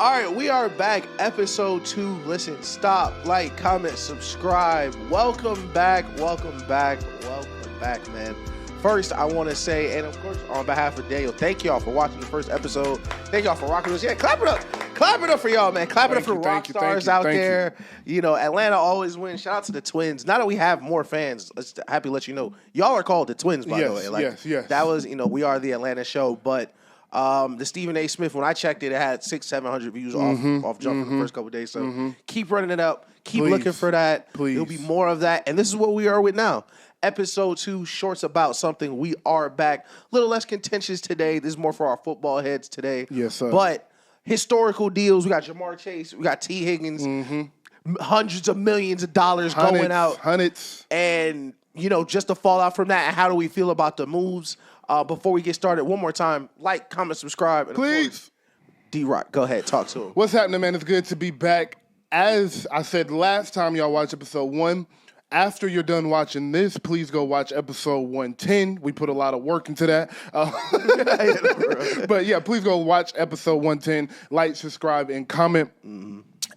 All right, we are back. Episode 2. Listen, stop, like, comment, subscribe. Welcome back, man. First, I want to say, and of course, on behalf of Daniel, thank y'all for watching the first episode. Thank y'all for rocking us. Yeah, clap it up. Clap it up for y'all, man. Clap it up for the rock stars out there. You know, Atlanta always wins. Shout out to the Twins. Now that we have more fans, happy to let you know, y'all are called the Twins, by the way. Like, yes. That was, we are the Atlanta show, but the Stephen A. Smith, when I checked it, it had 600-700 views off Jump for the first couple of days. So keep running it up. Keep looking for that. Please. There'll be more of that. And this is what we are with now. Episode 2, shorts about something. We are back. A little less contentious today. This is more for our football heads today. Yes, sir. But historical deals. We got Jamar Chase. We got T. Higgins. Hundreds of millions of dollars going out. Hundreds. And, just the fallout from that. And how do we feel about the moves? Before we get started, one more time, like, comment, subscribe. And please. D-Rock, go ahead. Talk to him. What's happening, man? It's good to be back. As I said last time y'all watched episode 1, after you're done watching this, please go watch episode 110. We put a lot of work into that. But yeah, please go watch episode 110. Like, subscribe, and comment.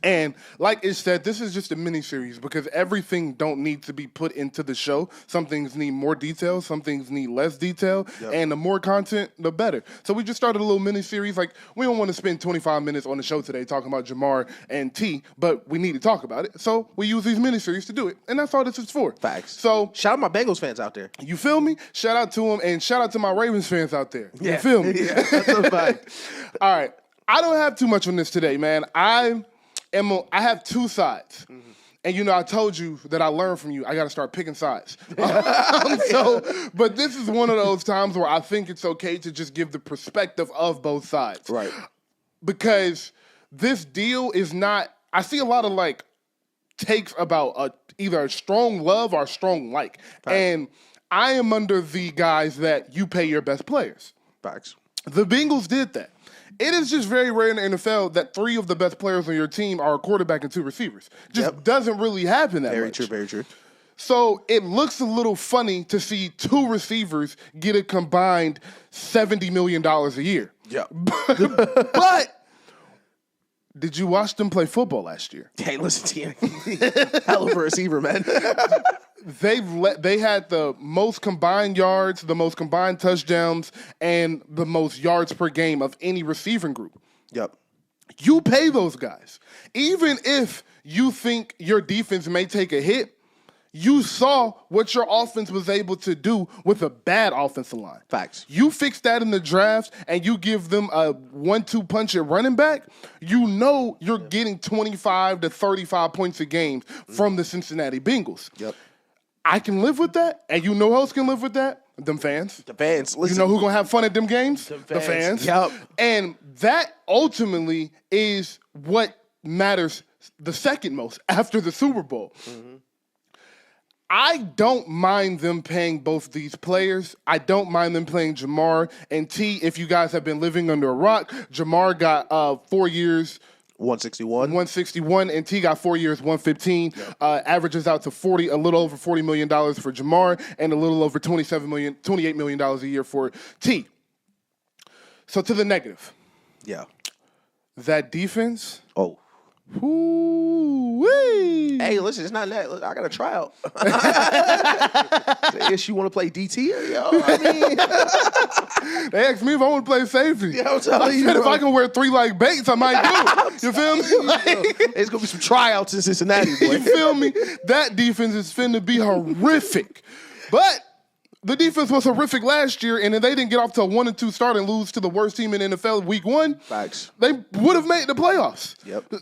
And like it said, this is just a mini-series because everything don't need to be put into the show. Some things need more detail. Some things need less detail. Yep. And the more content, the better. So we just started a little mini-series. Like, we don't want to spend 25 minutes on the show today talking about Jamar and T, but we need to talk about it. So we use these mini-series to do it. And that's all this is for. Facts. So shout out my Bengals fans out there. You feel me? Shout out to them, and shout out to my Ravens fans out there. You feel me? Yeah, that's a fact. All right. I don't have too much on this today, man. I have two sides. And, I told you that I learned from you. I got to start picking sides. But this is one of those times where I think it's okay to just give the perspective of both sides. Right. Because this deal is not, I see a lot of, takes about either a strong love or a strong like. Facts. And I am under the guise that you pay your best players. Facts. The Bengals did that. It is just very rare in the NFL that 3 of the best players on your team are a quarterback and 2 receivers. Just doesn't really happen that much. Very true. So it looks a little funny to see 2 receivers get a combined $70 million a year. Yeah. But did you watch them play football last year? Hey, listen to you. Hell of a receiver, man. They had the most combined yards, the most combined touchdowns, and the most yards per game of any receiving group. Yep. You pay those guys. Even if you think your defense may take a hit, you saw what your offense was able to do with a bad offensive line. Facts. You fix that in the draft and you give them a 1-2 punch at running back, you're getting 25 to 35 points a game from the Cincinnati Bengals. Yep. I can live with that, and who else can live with that? Them fans. The fans. Listen. You know who's going to have fun at them games? The fans. Yep. And that ultimately is what matters the second most after the Super Bowl. I don't mind them paying both these players. I don't mind them playing Jamar and T. If you guys have been living under a rock, Jamar got 4 years, 161, and T got 4 years, 115. Averages out to a little over $40 million for Jamar, and a little over $28 million a year for T. So to the negative. Yeah. That defense. Oh. Woo-wee. Hey, listen, it's not that. Look, I got a tryout. Yes, you want to play DT? Yo, They asked me if I want to play safety. Yeah, I'm telling you. If I can wear 3 like Bates, I might do it. You feel me? There's going to be some tryouts in Cincinnati, boy. You feel me? That defense is finna be horrific. But the defense was horrific last year, and if they didn't get off to a 1-2 start and lose to the worst team in the NFL week 1, Facts. They would have made the playoffs. Yep.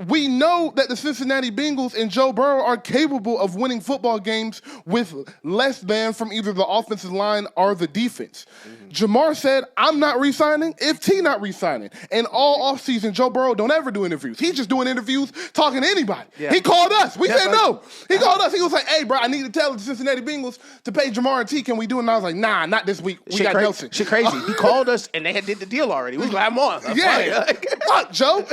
We know that the Cincinnati Bengals and Joe Burrow are capable of winning football games with less than from either the offensive line or the defense. Jamar said, I'm not re-signing if T not re-signing. And all offseason, Joe Burrow don't ever do interviews. He's just doing interviews talking to anybody. Yeah. He called us. We said no. He called us. He was like, hey, bro, I need to tell the Cincinnati Bengals to pay Jamar and T. Can we do it? And I was like, nah, not this week. We got Nelson. Shit crazy. He called us, and they did the deal already. We was going to have him on. Yeah. Fuck, Joe.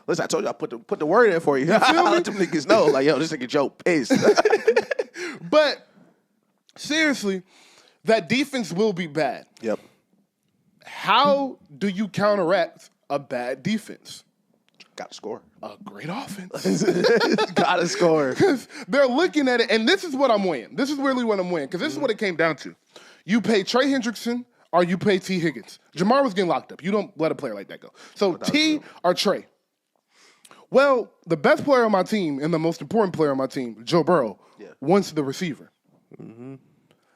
Listen, I told you I put the word in for you. I let them niggas know, like, yo, this nigga Joe pissed. But seriously, that defense will be bad. Yep. How do you counteract a bad defense. Got to score. A great offense. Got to score. Because they're looking at it, and this is what I'm weighing. This is really what I'm weighing, because this is what it came down to. You pay Trey Hendrickson or you pay T. Higgins. Jamar was getting locked up. You don't let a player like that go. So T or Trey. Well, the best player on my team and the most important player on my team, Joe Burrow, wants the receiver. Mm-hmm.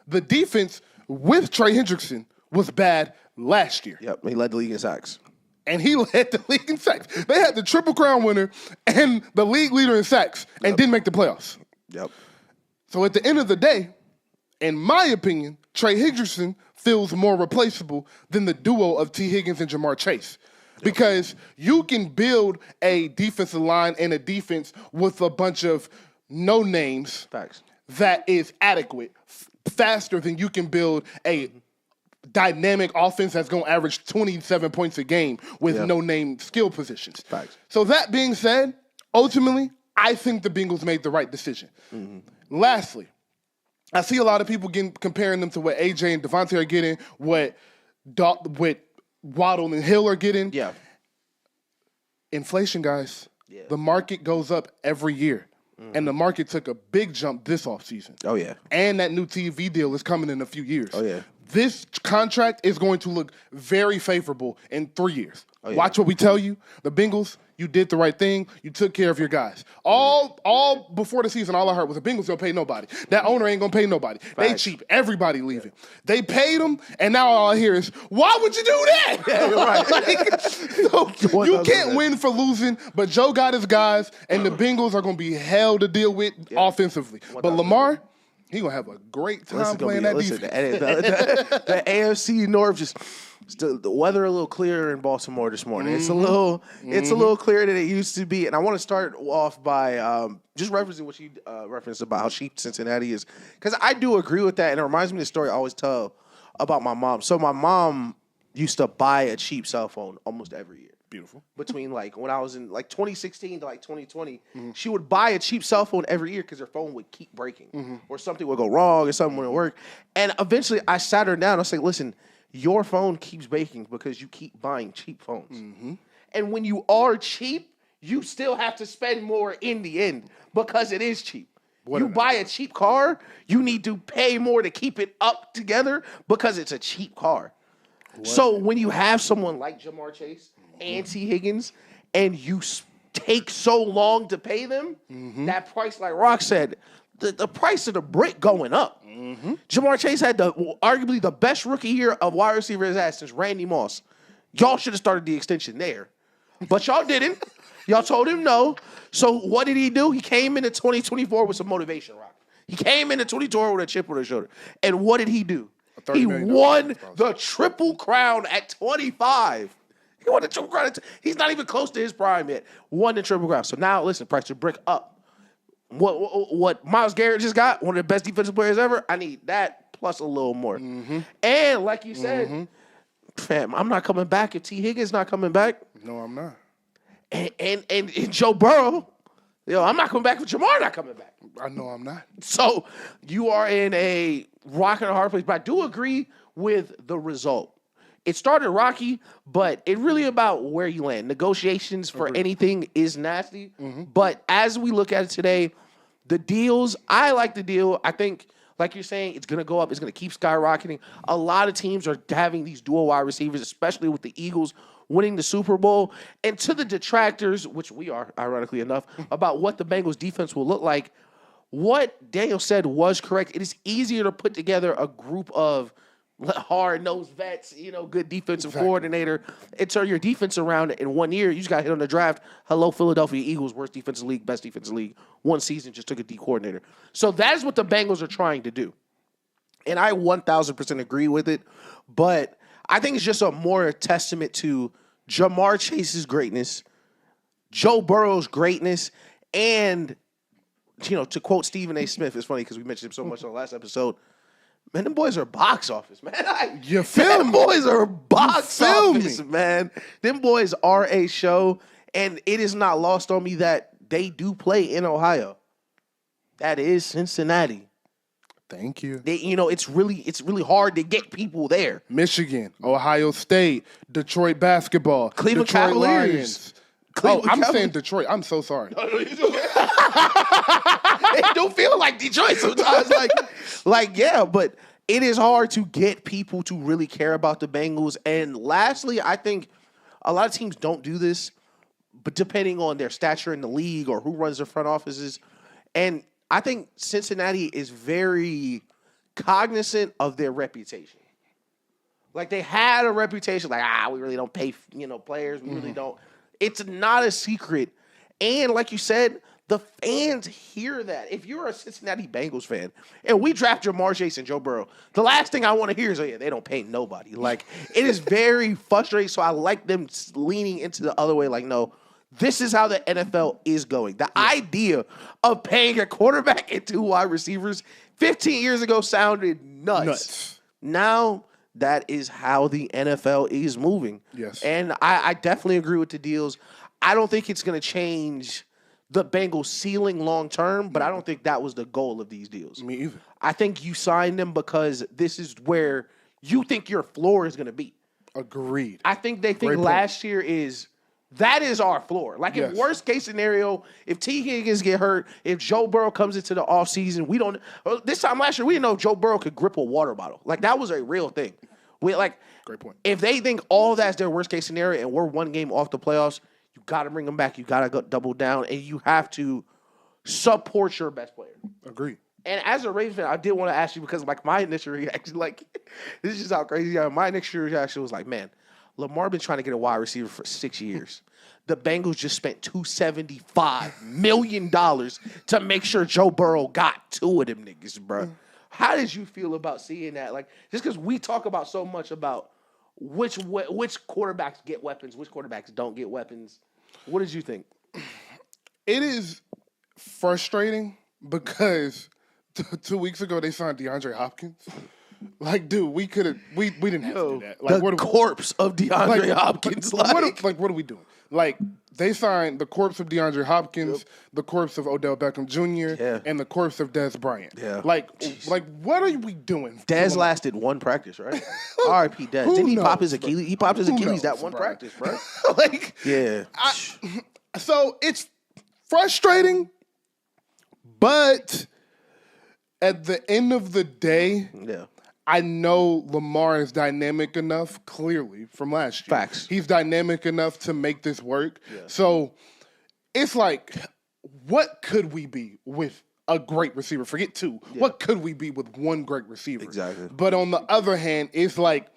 The defense with Trey Hendrickson was bad last year. Yep, he led the league in sacks. And he led the league in sacks. They had the Triple Crown winner and the league leader in sacks and didn't make the playoffs. Yep. So at the end of the day, in my opinion, Trey Hendrickson feels more replaceable than the duo of T. Higgins and Jamar Chase. Because you can build a defensive line and a defense with a bunch of no names that is adequate faster than you can build a dynamic offense that's going to average 27 points a game with no name skill positions. So that being said, ultimately, I think the Bengals made the right decision. Mm-hmm. Lastly, I see a lot of people comparing them to what AJ and Devontae are getting, what Waddle and Hill are getting. Yeah. Inflation, guys. Yeah. The market goes up every year. Mm-hmm. And the market took a big jump this offseason. Oh, yeah. And that new TV deal is coming in a few years. Oh, yeah. This contract is going to look very favorable in 3 years. Oh, yeah. Watch what we tell you. The Bengals, you did the right thing. You took care of your guys. All before the season, all I heard was the Bengals don't pay nobody. That owner ain't going to pay nobody. They cheap. Everybody leaving. They paid them, and now all I hear is, why would you do that? Yeah, you're right. So you can't win for losing, but Joe got his guys, and the Bengals are going to be hell to deal with offensively. But Lamar, he going to have a great time playing that defense. The AFC North just... the weather a little clearer in Baltimore this morning. It's a little clearer than it used to be. And I want to start off by just referencing what you referenced about how cheap Cincinnati is. Because I do agree with that. And it reminds me of the story I always tell about my mom. So my mom used to buy a cheap cell phone almost every year. Beautiful. Between when I was in 2016 to 2020, she would buy a cheap cell phone every year because her phone would keep breaking or something would go wrong or something wouldn't work. And eventually I sat her down and I was like, listen, your phone keeps breaking because you keep buying cheap phones. Mm-hmm. And when you are cheap, you still have to spend more in the end because it is cheap. You buy a cheap car, you need to pay more to keep it up together because it's a cheap car. So when you have someone like Jamar Chase and T. Higgins and you take so long to pay them, that price, like Rock said, the price of the brick going up. Mm-hmm. Jamar Chase had arguably the best rookie year of wide receiver he's had since Randy Moss. Y'all should have started the extension there. But y'all didn't. Y'all told him no. So what did he do? He came into 2024 with some motivation, Rock. He came into 2024 with a chip on his shoulder. And what did he do? He won the Triple Crown at 25. He won the Triple Crown. He's not even close to his prime yet. Won the Triple Crown. So now, listen, price of brick up. What Myles Garrett just got, one of the best defensive players ever, I need that plus a little more. Mm-hmm. And like you said, fam, I'm not coming back if T. Higgins not coming back. No, I'm not. And Joe Burrow, I'm not coming back if Jamar not coming back. I know I'm not. So you are in a rock and a hard place. But I do agree with the result. It started rocky, but it really about where you land. Negotiations for anything is nasty. Mm-hmm. But as we look at it today, the deals, I like the deal. I think, like you're saying, it's going to go up. It's going to keep skyrocketing. A lot of teams are having these dual wide receivers, especially with the Eagles winning the Super Bowl. And to the detractors, which we are, ironically enough, about what the Bengals defense will look like, what Daniel said was correct. It is easier to put together a group of hard-nosed vets, good defensive coordinator, and turn your defense around in 1 year. You just got hit on the draft. Hello, Philadelphia Eagles, worst defensive league, best defensive league. 1 season, just took a D coordinator. So that is what the Bengals are trying to do. And I 1,000% agree with it. But I think it's just a more testament to Jamar Chase's greatness, Joe Burrow's greatness, and, to quote Stephen A. Smith, it's funny because we mentioned him so much on the last episode, man, them boys are box office, man. You feel me? Them boys are box office, man. Them boys are a show, and it is not lost on me that they do play in Ohio. That is Cincinnati. Thank you. It's really hard to get people there. Michigan, Ohio State, Detroit basketball, Cleveland Detroit Cavaliers. Lions. Cleveland I'm Cavaliers. saying Detroit. I'm so sorry. It don't feel like Detroit sometimes. Yeah, but it is hard to get people to really care about the Bengals. And lastly, I think a lot of teams don't do this, but depending on their stature in the league or who runs their front offices. And I think Cincinnati is very cognizant of their reputation. Like, they had a reputation, like, we really don't pay, players. We really don't. It's not a secret. And like you said, the fans hear that. If you're a Cincinnati Bengals fan and we draft Jamar Chase and Joe Burrow, the last thing I want to hear is, they don't pay nobody. Like, it is very frustrating. So I like them leaning into the other way. Like, no, this is how the NFL is going. The idea of paying a quarterback and 2 wide receivers 15 years ago sounded nuts. Now, that is how the NFL is moving. Yes. And I definitely agree with the deals. I don't think it's going to change the Bengals' ceiling long term, but I don't think that was the goal of these deals. Me either. I think you signed them because this is where you think your floor is going to be. Agreed. I think they think last year that is our floor. Like, Yes. in worst case scenario, if T. Higgins get hurt, if Joe Burrow comes into the offseason, we don't. This time last year, we didn't know if Joe Burrow could grip a water bottle. Like, that was a real thing. Great point. If they think all that's their worst case scenario and we're one game off the playoffs, you got to bring them back. You got to go double down, and you have to support your best player. Agreed. And as a Ravens fan, I did want to ask you because, my initial reaction, this is just how crazy I am. My initial reaction was like, man, Lamar been trying to get a wide receiver for 6 years. The Bengals just spent $275 million to make sure Joe Burrow got 2 of them niggas, bro. How did you feel about seeing that? Like, just because we talk about so much about which quarterbacks get weapons, which quarterbacks don't get weapons. What did you think? It is frustrating because 2 weeks ago they signed DeAndre Hopkins. Like, dude, we didn't have to do that. Like, the corpse of DeAndre Hopkins. What are we doing? Like, they signed the corpse of DeAndre Hopkins, the corpse of Odell Beckham Jr., and the corpse of Dez Bryant. Yeah. Like, what are we doing? Dez lasted 1 practice, right? R.I.P. Dez. Didn't he pop his Achilles? He popped his Achilles that one practice, bro. Yeah. So it's frustrating, but at the end of the day, I know Lamar is dynamic enough, clearly, from last year. Facts. He's dynamic enough to make this work. Yeah. So it's like, what could we be with a great receiver? Forget 2. Yeah. What could we be with 1 great receiver? Exactly. But on the other hand, it's like,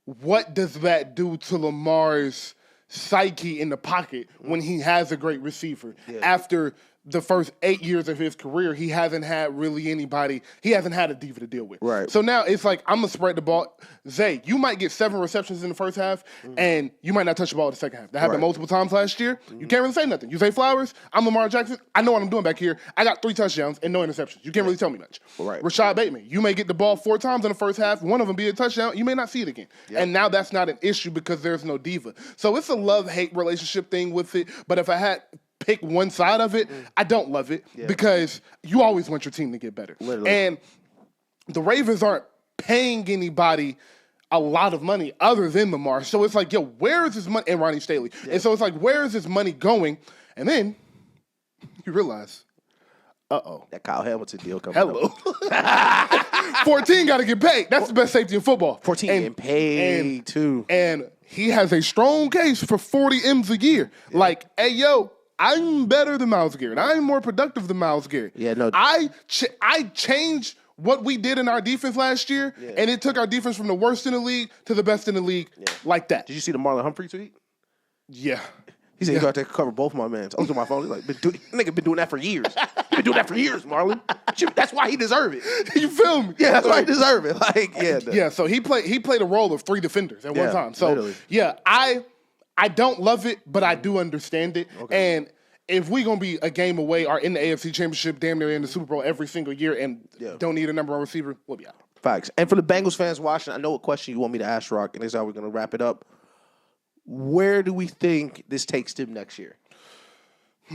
what does that do to Lamar's psyche in the pocket when he has a great receiver? After the first 8 years of his career, he hasn't had really anybody. He hasn't had a diva to deal with. Right. So now it's like, I'm going to spread the ball. Zay, you might get 7 receptions in the first half, and you might not touch the ball in the second half. That happened multiple times last year. You can't really say nothing. You say Flowers, I'm Lamar Jackson. I know what I'm doing back here. I got 3 touchdowns and no interceptions. You can't really tell me much. Right. Rashad Bateman, you may get the ball 4 times in the first half. One of them be a touchdown. You may not see it again. And now that's not an issue because there's no diva. So it's a love-hate relationship thing with it. But if I had pick one side of it, I don't love it because you always want your team to get better. Literally. And the Ravens aren't paying anybody a lot of money other than Lamar. So it's like, where is this money? And Ronnie Staley. And so it's like, where is this money going? And then you realize, that Kyle Hamilton deal coming up. 14 got to get paid. That's the best safety in football. 14 getting paid too. And he has a strong case for 40 M's a year. Like, hey, I'm better than Myles Garrett. I'm more productive than Myles Garrett. Yeah, no. I changed what we did in our defense last year, and it took our defense from the worst in the league to the best in the league like that. Did you see the Marlon Humphrey tweet? Yeah. He said, you got to cover both my mans. I looked at my phone. He's like, nigga been doing that for years. Been doing that for years, Marlon. That's why he deserve it. You feel me? Yeah, that's why he deserve it. Yeah, so he played a role of 3 defenders at one time. So, literally. I don't love it, but I do understand it. Okay. And if we're going to be a game away or in the AFC Championship, damn near in the Super Bowl every single year and don't need a number 1 receiver, we'll be out. Facts. And for the Bengals fans watching, I know what question you want me to ask, Drock, and this is how we're going to wrap it up. Where do we think this takes them next year?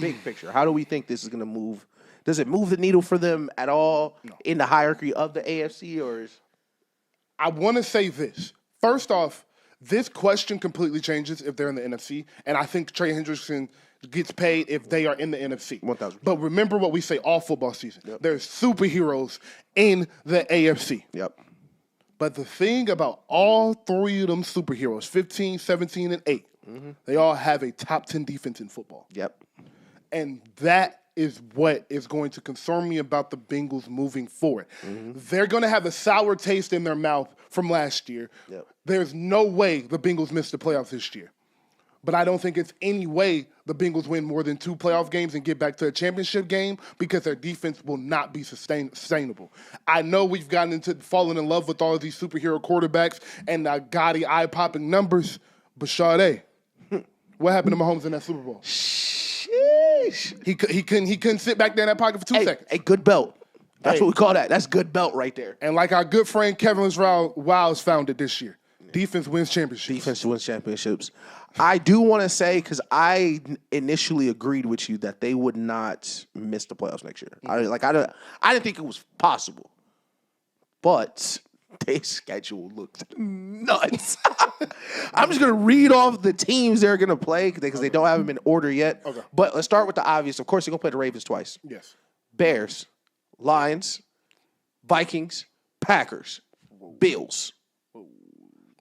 Big picture. How do we think this is going to move Does it move the needle for them at all in the hierarchy of the AFC, or is... I want to say this. First off, this question completely changes if they're in the NFC, and I think Trey Hendrickson gets paid if they are in the NFC. 1,000%. But remember what we say all football season. Yep. There's superheroes in the AFC. Yep. But the thing about all three of them superheroes, 15, 17, and 8, they all have a top 10 defense in football. Yep. And that is what is going to concern me about the Bengals moving forward. They're going to have a sour taste in their mouth from last year. Yep. There's no way the Bengals miss the playoffs this year. But I don't think it's any way the Bengals win more than 2 playoff games and get back to a championship game because their defense will not be sustainable. I know we've gotten into falling in love with all of these superhero quarterbacks and gaudy, eye-popping numbers, but Sade, what happened to Mahomes in that Super Bowl? Sheesh. He couldn't sit back there in that pocket for 2 seconds. A good belt. That's what we call that. That's good belt right there. And like our good friend Kevin Wiles found it this year, defense wins championships. Defense wins championships. I do want to say, because I initially agreed with you that they would not miss the playoffs next year. I didn't think it was possible, but their schedule looked nuts. I'm just gonna read off the teams they're gonna play because they don't have them in order yet. Okay. But let's start with the obvious. Of course, they're gonna play the Ravens twice. Yes. Bears, Lions, Vikings, Packers, Bills.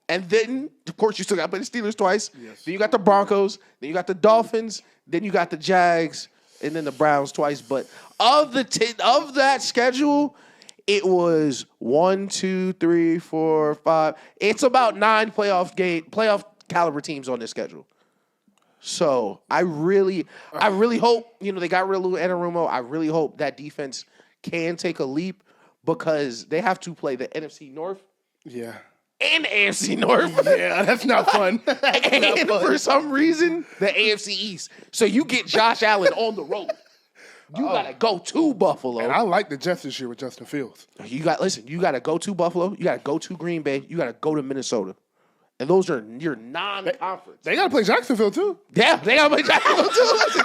And then, of course, you still got to play the Steelers twice. Yes. Then you got the Broncos. Then you got the Dolphins. Then you got the Jags. And then the Browns twice. But of that schedule, it was 1, 2, 3, 4, 5. It's about 9 playoff caliber teams on this schedule. So I really hope, they got rid of Lou Anarumo. I really hope that defense can take a leap because they have to play the NFC North. Yeah. And the AFC North. Yeah, that's not fun. And for some reason, the AFC East. So you get Josh Allen on the road. You got to go to Buffalo. And I like the Jets this year with Justin Fields. You got to go to Buffalo. You got to go to Green Bay. You got to go to Minnesota. And those are your non-conference. They got to play Jacksonville, too. Yeah, they got to play Jacksonville, too.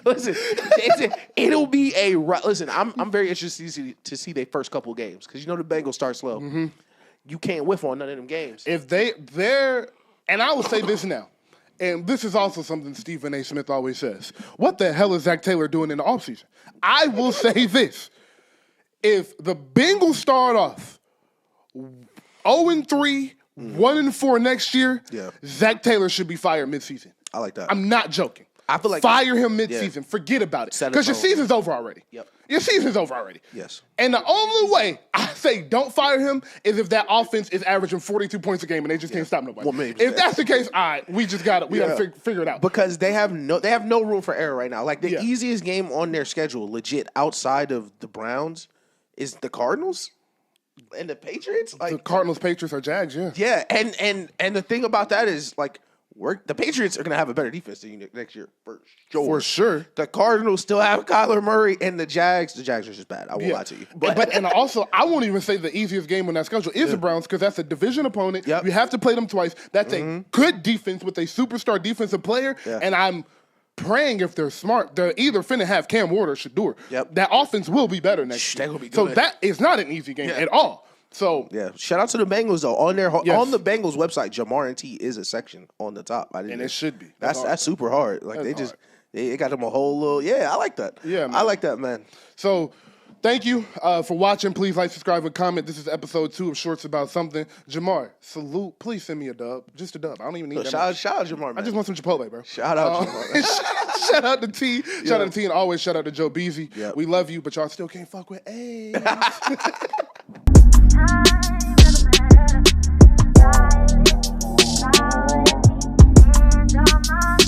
Listen, it'll be a... Listen, I'm very interested to see their first couple games because the Bengals start slow. Mm-hmm. You can't whiff on none of them games. If they're, and I will say this now, and this is also something Stephen A. Smith always says, what the hell is Zach Taylor doing in the offseason? I will say this. If the Bengals start off 0-3, 1-4 next year, Zach Taylor should be fired midseason. I like that. I'm not joking. I feel like fire him midseason. Yeah. Forget about it. Because your season's over already. Yep. Your season's over already. Yes. And the only way I say don't fire him is if that offense is averaging 42 points a game and they just can't stop nobody. Well, if that's the case, all right, we gotta figure it out. Because they have no room for error right now. Like the easiest game on their schedule, legit, outside of the Browns, is the Cardinals and the Patriots. Like the Cardinals, Patriots, or Jags, yeah. Yeah, and the thing about that is like the Patriots are going to have a better defense than you next year, for sure. For sure. The Cardinals still have Kyler Murray, and the Jags are just bad. I won't lie to you. But and also, I won't even say the easiest game on that schedule is the Browns because that's a division opponent. Yep. You have to play them twice. That's a good defense with a superstar defensive player, and I'm praying if they're smart, they're either finna have Cam Ward or Shador. Yep. That offense will be better next year. Be so that is not an easy game at all. So shout out to the Bengals though. On the Bengals website, Jamar and T is a section on the top. It should be. That's super hard. Like they got them a whole little. I like that. Yeah, man. I like that, man. So thank you for watching. Please like, subscribe, and comment. This is episode 2 of Shorts About Something. Jamar, salute. Please send me a dub. Just a dub. I don't even need that. Shout out Jamar, man. I just want some Chipotle, bro. Shout out Jamar. Shout out to T. Shout out to T, and always shout out to Joe Beasy. Yep. We love you, but y'all still can't fuck with A.